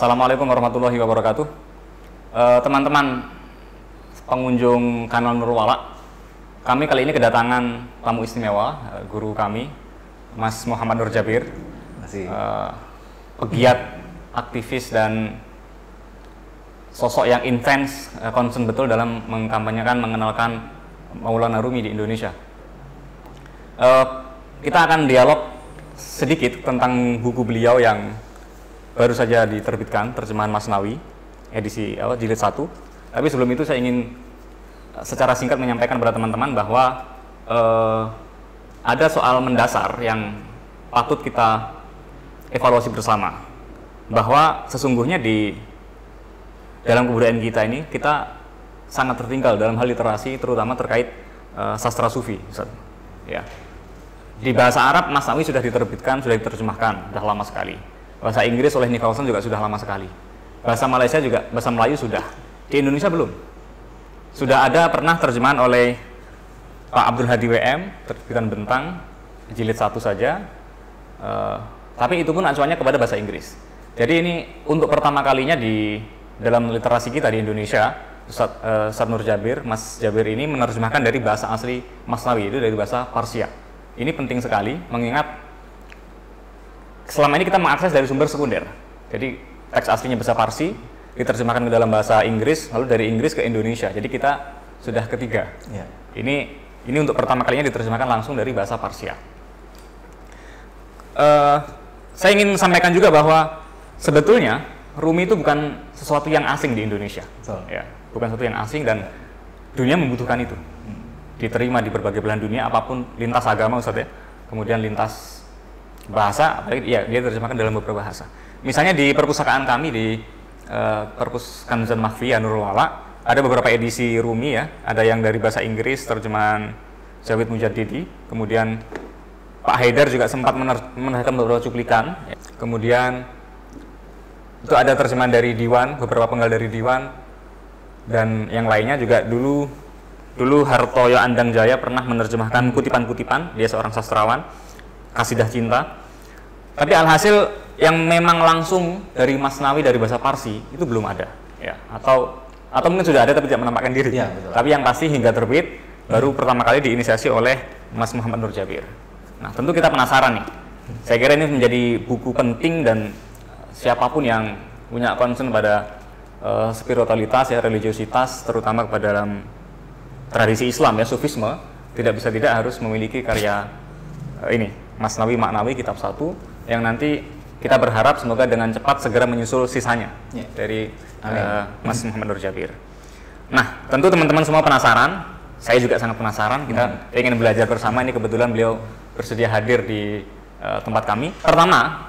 Assalamualaikum warahmatullahi wabarakatuh. Teman-teman pengunjung kanal Nurwala, kami kali ini kedatangan tamu istimewa, guru kami, Mas Muhammad Nur Jabir, pegiat, aktivis dan sosok yang intens, concern betul dalam mengkampanyekan, mengenalkan Maulana Rumi di Indonesia. Kita akan dialog sedikit tentang buku beliau yang baru saja diterbitkan, terjemahan Masnawi, edisi jilid 1. Tapi sebelum itu saya ingin secara singkat menyampaikan kepada teman-teman bahwa ada soal mendasar yang patut kita evaluasi bersama. Bahwa sesungguhnya di dalam kebudayaan kita ini, kita sangat tertinggal dalam hal literasi, terutama terkait sastra sufi, Ustaz. Ya. Di bahasa Arab, Masnawi sudah diterbitkan, sudah diterjemahkan, sudah lama sekali. Bahasa Inggris oleh Nicholson juga sudah lama sekali. Bahasa Malaysia juga, bahasa Melayu sudah. Di Indonesia belum. Sudah ada pernah terjemahan oleh Pak Abdul Hadi WM, terbitan Bentang, jilid 1 saja. Tapi itu pun acuannya kepada bahasa Inggris. Jadi ini untuk pertama kalinya di dalam literasi kita di Indonesia, Ustaz Nur Jabir, Mas Jabir ini menerjemahkan dari bahasa asli Masnawi, itu dari bahasa Parsia. Ini penting sekali, mengingat selama ini kita mengakses dari sumber sekunder. Jadi teks aslinya bahasa Parsi, diterjemahkan ke dalam bahasa Inggris, lalu dari Inggris ke Indonesia. Jadi kita sudah ketiga. Ya. Ini untuk pertama kalinya diterjemahkan langsung dari bahasa Parsia. Saya ingin sampaikan juga bahwa sebetulnya Rumi itu bukan sesuatu yang asing di Indonesia. Ya, bukan sesuatu yang asing dan dunia membutuhkan itu. Diterima di berbagai belahan dunia, apapun lintas agama, Ustaz ya. Kemudian lintas bahasa, ya dia terjemahkan dalam beberapa bahasa. Misalnya di perpustakaan kami di Perpus Kanzan Mahfiyah Nurwala ada beberapa edisi Rumi ya. Ada yang dari bahasa Inggris terjemahan Jawid Mujaddidi, kemudian Pak Haidar juga sempat menerjemahkan beberapa cuplikan. Kemudian itu ada terjemahan dari Diwan, beberapa penggal dari Diwan, dan yang lainnya juga dulu Hartoyo Andang Jaya pernah menerjemahkan kutipan-kutipan, dia seorang sastrawan, Kasidah Cinta. Tapi alhasil yang memang langsung dari Masnawi dari bahasa Parsi itu belum ada, ya. Atau mungkin sudah ada tapi tidak menampakkan diri. Ya, tapi yang pasti hingga terbit baru pertama kali diinisiasi oleh Mas Muhammad Nur Jabir. Nah, tentu kita penasaran nih. Saya kira ini menjadi buku penting dan siapapun yang punya concern pada spiritualitas ya, religiositas, terutama kepada dalam tradisi Islam ya, sufisme, tidak bisa tidak harus memiliki karya ini Masnawi Maknawi kitab 1 yang nanti kita berharap semoga dengan cepat segera menyusul sisanya ya, dari Mas Muhammad Nur Jabir. Nah, tentu teman-teman semua penasaran, saya juga sangat penasaran, kita ingin belajar bersama. Ini kebetulan beliau bersedia hadir di tempat kami. Pertama,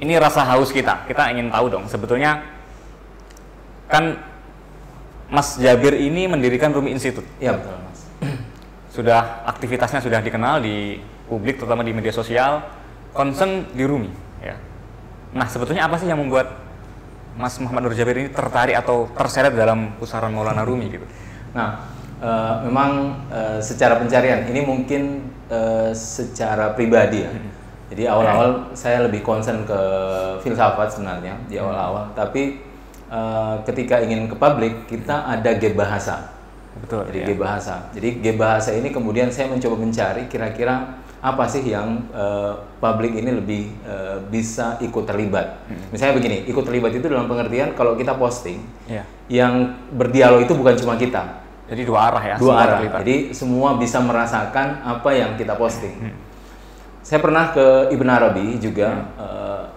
ini rasa haus kita ingin tahu dong, sebetulnya kan Mas Jabir ini mendirikan Rumi Institute. Ya betul Mas. Sudah aktivitasnya sudah dikenal di publik, terutama di media sosial, concern di Rumi. Ya. Nah, sebetulnya apa sih yang membuat Mas Muhammad Nur Jabir ini tertarik atau terseret dalam pusaran Maulana Rumi gitu? Nah, memang secara pencarian ini mungkin secara pribadi ya. Jadi awal-awal saya lebih concern ke filsafat sebenarnya di awal-awal, tapi ketika ingin ke publik kita ada gap bahasa. Betul. Jadi gap bahasa. Jadi gap bahasa ini kemudian saya mencoba mencari kira-kira apa sih yang publik ini lebih bisa ikut terlibat. Misalnya begini, ikut terlibat itu dalam pengertian kalau kita posting, yang berdialog itu bukan cuma kita. Jadi dua arah ya. Dua arah. Terlibat. Jadi semua bisa merasakan apa yang kita posting. Saya pernah ke Ibn Arabi juga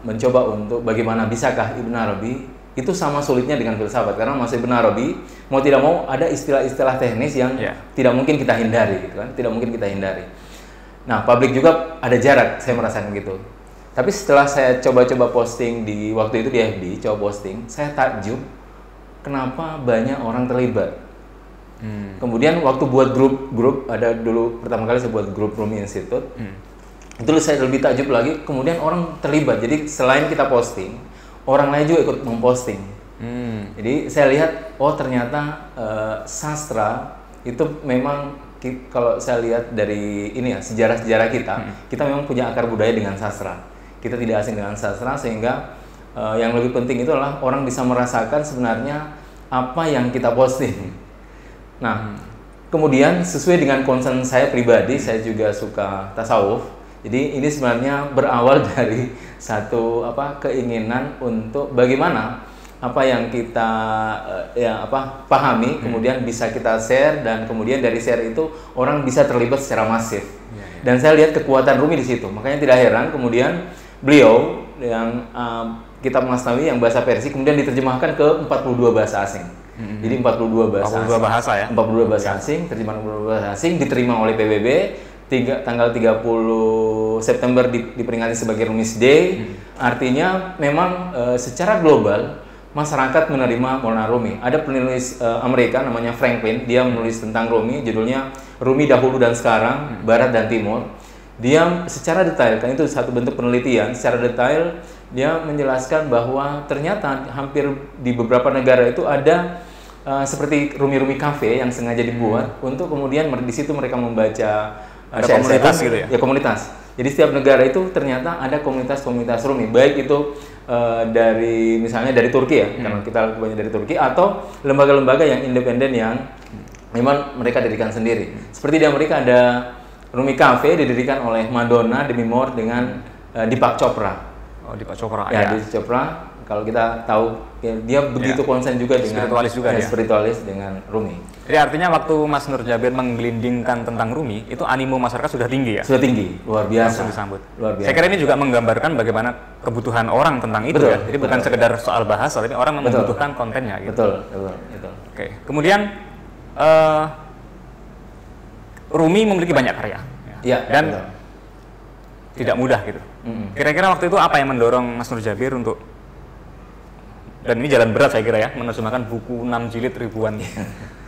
mencoba untuk bagaimana bisakah Ibn Arabi itu sama sulitnya dengan filsafat, karena Mas Ibn Arabi mau tidak mau ada istilah-istilah teknis yang tidak mungkin kita hindari gitu kan, tidak mungkin kita hindari. Nah, publik juga ada jarak, saya merasakan gitu. Tapi setelah saya coba-coba posting di waktu itu di FB, coba posting, saya takjub kenapa banyak orang terlibat. Kemudian waktu buat grup ada dulu pertama kali saya buat grup Rumi Institute. Itu saya lebih takjub lagi, kemudian orang terlibat. Jadi selain kita posting, orang lain juga ikut memposting. Jadi saya lihat, oh ternyata sastra itu memang kalau saya lihat dari ini ya sejarah-sejarah kita, kita memang punya akar budaya dengan sastra. Kita tidak asing dengan sastra sehingga yang lebih penting itu adalah orang bisa merasakan sebenarnya apa yang kita posting. Nah, kemudian sesuai dengan concern saya pribadi, saya juga suka tasawuf. Jadi ini sebenarnya berawal dari satu keinginan untuk bagaimana apa yang kita pahami kemudian bisa kita share, dan kemudian dari share itu orang bisa terlibat secara masif. Dan saya lihat kekuatan Rumi di situ. Makanya tidak heran kemudian beliau yang kitab Masnawi yang bahasa Persia kemudian diterjemahkan ke 42 bahasa asing. Jadi 42 bahasa ya. 42 bahasa asing, terjemahan 42 bahasa asing diterima oleh PBB. Tanggal 30 September diperingati sebagai Rumi's Day. Artinya memang secara global masyarakat menerima Maulana Rumi. Ada penulis Amerika namanya Franklin, dia menulis tentang Rumi, judulnya Rumi Dahulu dan Sekarang, Barat dan Timur. Dia secara detail, kan itu satu bentuk penelitian, secara detail dia menjelaskan bahwa ternyata hampir di beberapa negara itu ada seperti Rumi-Rumi Cafe yang sengaja dibuat untuk kemudian di situ mereka membaca komunitas gitu ya? Ya, komunitas. Jadi setiap negara itu ternyata ada komunitas-komunitas Rumi, baik itu dari misalnya dari Turki ya, karena kita banyak dari Turki, atau lembaga-lembaga yang independen yang memang mereka dirikan sendiri. Seperti di Amerika ada Rumi Cafe didirikan oleh Madonna, Demi Moore dengan Deepak Chopra. Oh, Deepak Chopra. Ya, Deepak Chopra. Kalau kita tahu ya, dia begitu konsen juga dengan spiritualis dengan Rumi. Jadi artinya waktu Mas Nur Jabir menggelindingkan tentang Rumi, itu animo masyarakat sudah tinggi ya? Sudah tinggi, luar biasa. Langsung disambut. Luar biasa. Saya kira ini juga menggambarkan bagaimana kebutuhan orang tentang itu. Betul, ya. Jadi bukan sekedar soal bahasa, tapi orang membutuhkan kontennya. Gitu. Betul. Oke. Kemudian Rumi memiliki banyak karya. Ya, dan tidak mudah gitu. Kira-kira waktu itu apa yang mendorong Mas Nur Jabir untuk, dan ini jalan berat saya kira ya, menerjemahkan buku 6 jilid ribuan,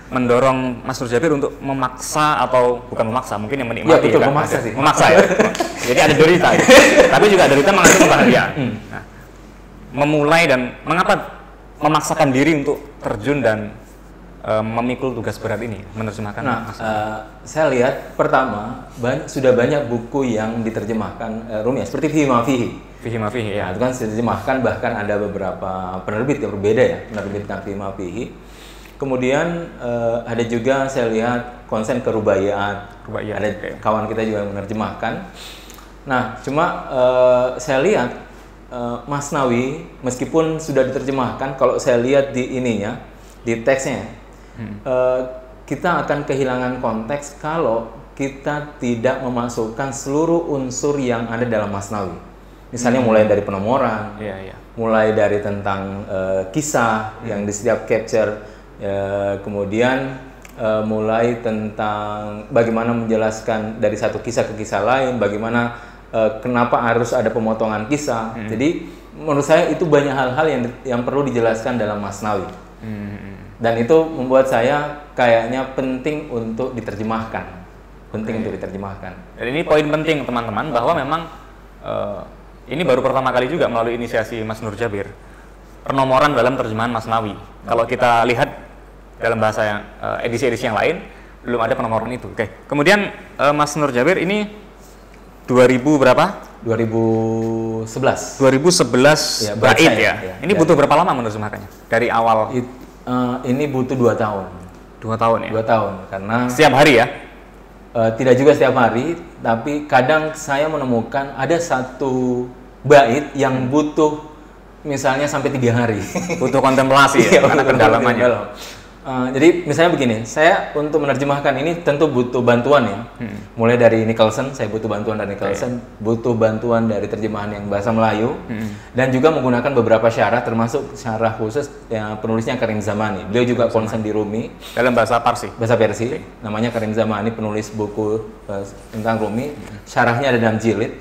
mendorong Mas Nur Jabir untuk memaksa, atau bukan memaksa, mungkin yang menikmati. Ya, betul, kan? memaksa sih. Memaksa ya. Jadi ada derita ya. Tapi juga derita mengandung kebahagiaan. Nah, memulai dan mengapa memaksakan diri untuk terjun dan memikul tugas berat ini, menerjemahkan. Nah, saya lihat pertama sudah banyak buku yang diterjemahkan Rumi, seperti Fihi Ma Fihi. Fihi Ma Fihi ya. Itu kan diterjemahkan, bahkan ada beberapa penerbit yang berbeda ya menerbitkan Fihi Ma Fihi. Kemudian ada juga saya lihat konsen ke Rubaiyat. Ada kawan kita juga yang menerjemahkan. Nah, cuma saya lihat Masnawi meskipun sudah diterjemahkan, kalau saya lihat di ininya, di teksnya, kita akan kehilangan konteks kalau kita tidak memasukkan seluruh unsur yang ada dalam Masnawi. Misalnya mulai dari penomoran, mulai dari tentang kisah yang di setiap capture, kemudian mulai tentang bagaimana menjelaskan dari satu kisah ke kisah lain, bagaimana kenapa harus ada pemotongan kisah. Jadi menurut saya itu banyak hal-hal yang perlu dijelaskan dalam Masnawi. Dan itu membuat saya kayaknya penting untuk diterjemahkan. Untuk diterjemahkan. Dan ini poin penting teman-teman, bahwa memang ini baru pertama kali juga melalui inisiasi Mas Nur Jabir, penomoran dalam terjemahan Masnawi. Kalau kita lihat dalam bahasa yang edisi-edisi yang lain, belum ada penomoran itu. Oke. Kemudian Mas Nur Jabir ini 2000 berapa? 2011. 2011 ya, bait ya. Ini butuh berapa lama menerjemahkannya? Dari awal? Ini butuh 2 tahun. 2 tahun ya? 2 tahun, karena setiap hari ya? Tidak juga setiap hari, tapi kadang saya menemukan ada satu bait yang butuh misalnya sampai 3 hari. Butuh kontemplasi ya, karena kedalamannya. Jadi misalnya begini, saya untuk menerjemahkan ini tentu butuh bantuan ya. Mulai dari Nicholson, saya butuh bantuan dari Nicholson, butuh bantuan dari terjemahan yang bahasa Melayu, dan juga menggunakan beberapa syarah, termasuk syarah khusus yang penulisnya Karim Zamani. Beliau juga konsen di Rumi. Dalam bahasa Parsi? Bahasa Persia, namanya Karim Zamani, penulis buku tentang Rumi. Syarahnya ada 6 jilid.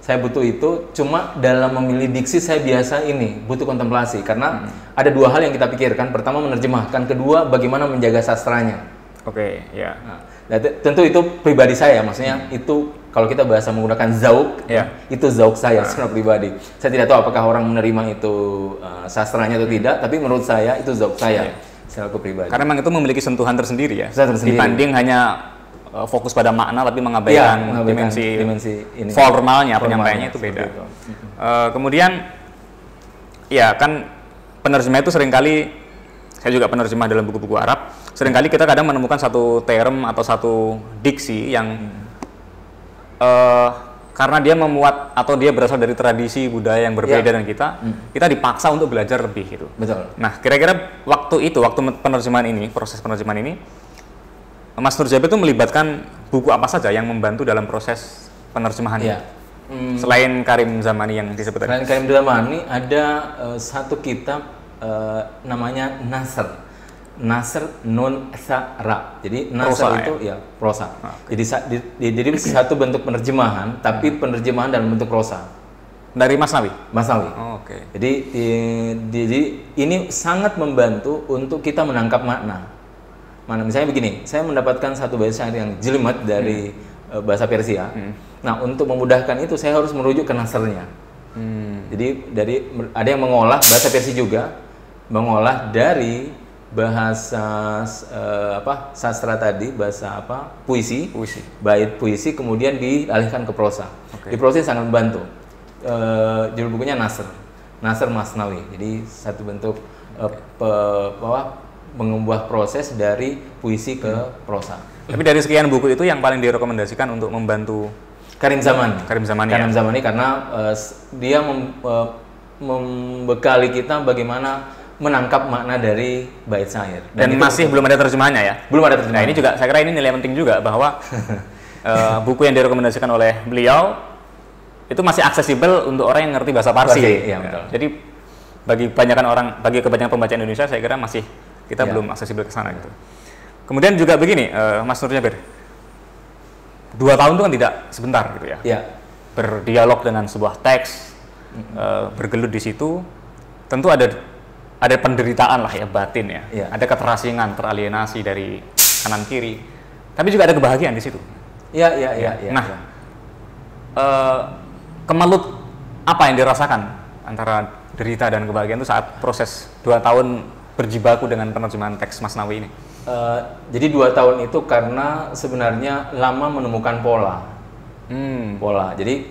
Saya butuh itu, cuma dalam memilih diksi saya biasa ini butuh kontemplasi, karena ada 2 hal yang kita pikirkan. Pertama menerjemahkan, kedua bagaimana menjaga sastranya. Oke, ya. Nah, tentu itu pribadi saya, maksudnya itu kalau kita bahasa menggunakan zauk, itu zauk saya secara pribadi. Saya tidak tahu apakah orang menerima itu sastranya atau tidak, tapi menurut saya itu zauk saya secara pribadi. Karena memang itu memiliki sentuhan tersendiri ya. Dibanding hanya fokus pada makna tapi mengabaikan dimensi ini. Formalnya penyampaiannya itu beda. Kemudian ya kan penerjemah itu seringkali, saya juga penerjemah dalam buku-buku Arab, seringkali kita kadang menemukan satu term atau satu diksi yang karena dia memuat atau dia berasal dari tradisi budaya yang berbeda dengan kita dipaksa untuk belajar lebih gitu. Betul. Nah, kira-kira waktu penerjemahan ini, proses penerjemahan ini, Mas Nur Jabir itu melibatkan buku apa saja yang membantu dalam proses penerjemahan ini? Selain Karim Zamani yang disebut tadi. Selain Karim Zamani ada satu kitab namanya Nasr Nun Ra. Jadi Nasr Prosa, itu ya prosa. Jadi satu bentuk penerjemahan, tapi penerjemahan dalam bentuk prosa. Dari Masnawi. Masnawi. Oh, oke. Jadi ini sangat membantu untuk kita menangkap makna. Misalnya begini, saya mendapatkan satu bait syair yang jelimet dari bahasa Persia. Nah, untuk memudahkan itu saya harus merujuk ke nasrnya. Jadi ada yang mengolah bahasa Persia juga, mengolah dari bahasa sastra tadi, bahasa puisi, bait puisi, kemudian dialihkan ke prosa. Di prosa sangat membantu. Judul bukunya Nasr Masnawi. Jadi satu bentuk mengubah proses dari puisi ke prosa. Tapi dari sekian buku itu yang paling direkomendasikan untuk membantu Karim Zamani karena dia membekali kita bagaimana menangkap makna dari bait syair. Dan masih belum ada terjemahannya ya? Belum ada terjemahan. Nah, ini juga saya kira ini nilai penting juga bahwa buku yang direkomendasikan oleh beliau itu masih aksesibel untuk orang yang ngerti bahasa Parsi. Iya, betul. Jadi bagi kebanyakan pembaca Indonesia saya kira masih kita belum aksesibel ke sana gitu. Kemudian juga begini, Mas Nur Jabir, 2 tahun itu kan tidak sebentar gitu ya. Iya. Berdialog dengan sebuah teks, bergelut di situ, tentu ada penderitaan lah ya, batin ya. Iya. Ada keterasingan, teralienasi dari kanan kiri. Tapi juga ada kebahagiaan di situ. Iya. Nah, kemelut apa yang dirasakan antara derita dan kebahagiaan itu saat proses 2 tahun berjibaku dengan penerjemahan teks Masnawi ini? Jadi 2 tahun itu karena sebenarnya lama menemukan pola. Jadi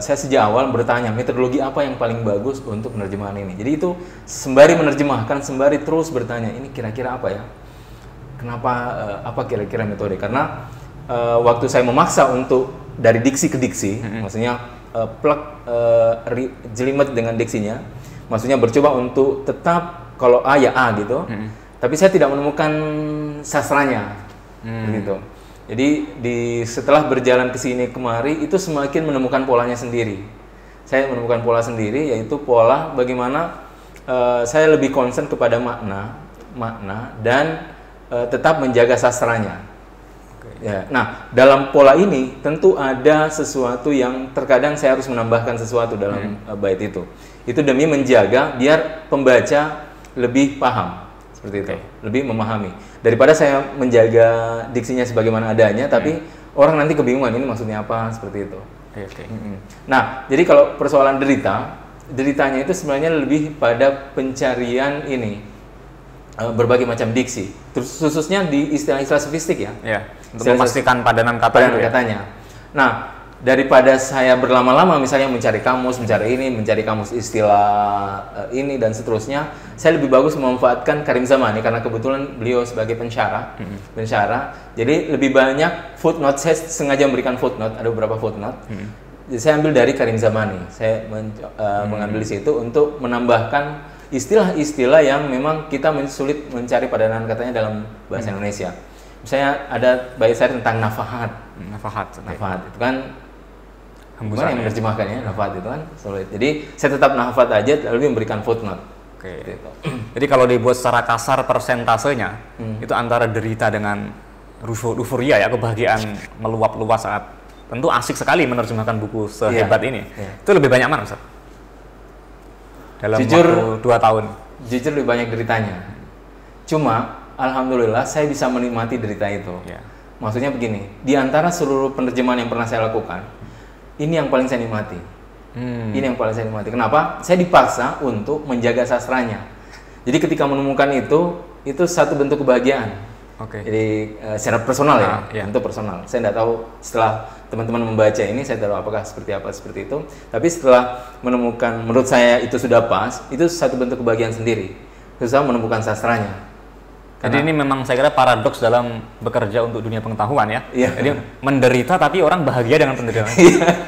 saya sejak awal bertanya metodologi apa yang paling bagus untuk penerjemahan ini. Jadi itu sembari menerjemahkan, sembari terus bertanya ini kira-kira apa ya? Kenapa? Apa kira-kira metode? Karena waktu saya memaksa untuk dari diksi ke diksi, maksudnya jelimet dengan diksinya, maksudnya bercoba untuk tetap kalau A ya A gitu. Tapi saya tidak menemukan sastranya, begitu. Jadi setelah berjalan ke sini kemari itu semakin menemukan polanya sendiri. Saya menemukan pola sendiri, yaitu pola bagaimana saya lebih concern kepada makna dan tetap menjaga sastranya. Ya, nah dalam pola ini tentu ada sesuatu yang terkadang saya harus menambahkan sesuatu dalam bait itu. Itu demi menjaga biar pembaca lebih paham. Seperti itu, lebih memahami daripada saya menjaga diksinya sebagaimana adanya, tapi orang nanti kebingungan ini maksudnya apa, seperti itu. Nah, jadi kalau persoalan deritanya itu sebenarnya lebih pada pencarian ini berbagai macam diksi, terus khususnya di istilah-istilah sofistik ya. Untuk memastikan padanan katanya. Nah, daripada saya berlama-lama misalnya mencari kamus istilah ini dan seterusnya, saya lebih bagus memanfaatkan Karim Zamani karena kebetulan beliau sebagai pensyarah. Jadi lebih banyak footnote, saya sengaja memberikan footnote, ada beberapa footnote. Jadi saya ambil dari Karim Zamani. Saya mengambil di situ untuk menambahkan istilah-istilah yang memang kita sulit mencari padanan katanya dalam bahasa Indonesia. Misalnya ada bait saya tentang nafahat itu kan gimana yang menerjemahkannya, nafat itu kan sulit. Jadi saya tetap nafat aja, lalu memberikan footnote. Gitu. Jadi kalau dibuat secara kasar persentasenya, itu antara derita dengan euforia ya, kebahagiaan meluap-luap saat tentu asik sekali menerjemahkan buku sehebat ini. Itu lebih banyak mana, Ustaz? Dalam waktu 2 tahun. Jujur lebih banyak deritanya. Cuma alhamdulillah saya bisa menikmati derita itu. Maksudnya begini, di antara seluruh penerjemahan yang pernah saya lakukan, ini yang paling saya nikmati. Ini yang paling saya nikmati. Kenapa? Saya dipaksa untuk menjaga sastranya. Jadi ketika menemukan itu satu bentuk kebahagiaan. Jadi secara personal untuk personal. Saya tidak tahu setelah teman-teman membaca ini, saya tahu apakah seperti itu. Tapi setelah menemukan, menurut saya itu sudah pas, itu satu bentuk kebahagiaan sendiri. Susah menemukan sastranya. Jadi ini memang saya kira paradoks dalam bekerja untuk dunia pengetahuan ya. Iya. Jadi menderita tapi orang bahagia dengan penderitaan.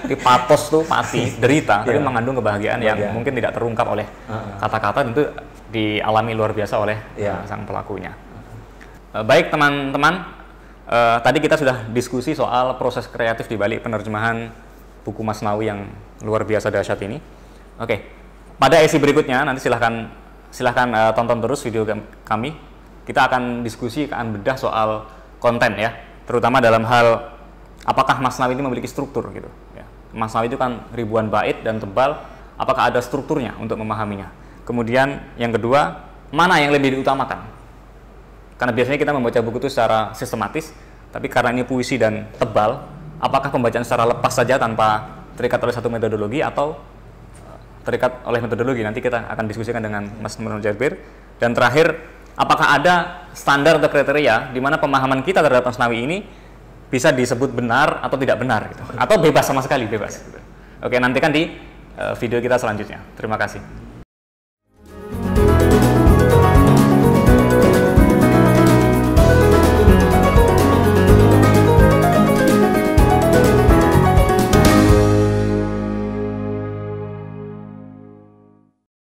Jadi patos tuh pasti derita, tapi mengandung kebahagiaan yang mungkin tidak terungkap oleh kata-kata, tentu dialami luar biasa oleh sang pelakunya. Baik teman-teman, tadi kita sudah diskusi soal proses kreatif di balik penerjemahan buku Masnawi yang luar biasa dahsyat ini. Oke, pada edisi berikutnya nanti silahkan tonton terus video kami. Kita akan diskusi, akan bedah soal konten ya, terutama dalam hal apakah Masnawi ini memiliki struktur gitu. Ya. Masnawi itu kan ribuan bait dan tebal, apakah ada strukturnya untuk memahaminya? Kemudian yang kedua, mana yang lebih diutamakan? Karena biasanya kita membaca buku itu secara sistematis, tapi karena ini puisi dan tebal, apakah pembacaan secara lepas saja tanpa terikat oleh satu metodologi atau terikat oleh metodologi? Nanti kita akan diskusikan dengan Mas Nur Jabir. Dan terakhir, apakah ada standar atau kriteria di mana pemahaman kita terhadap Masnawi ini bisa disebut benar atau tidak benar gitu. Atau bebas sama sekali, bebas. Oke, nantikan di video kita selanjutnya. Terima kasih.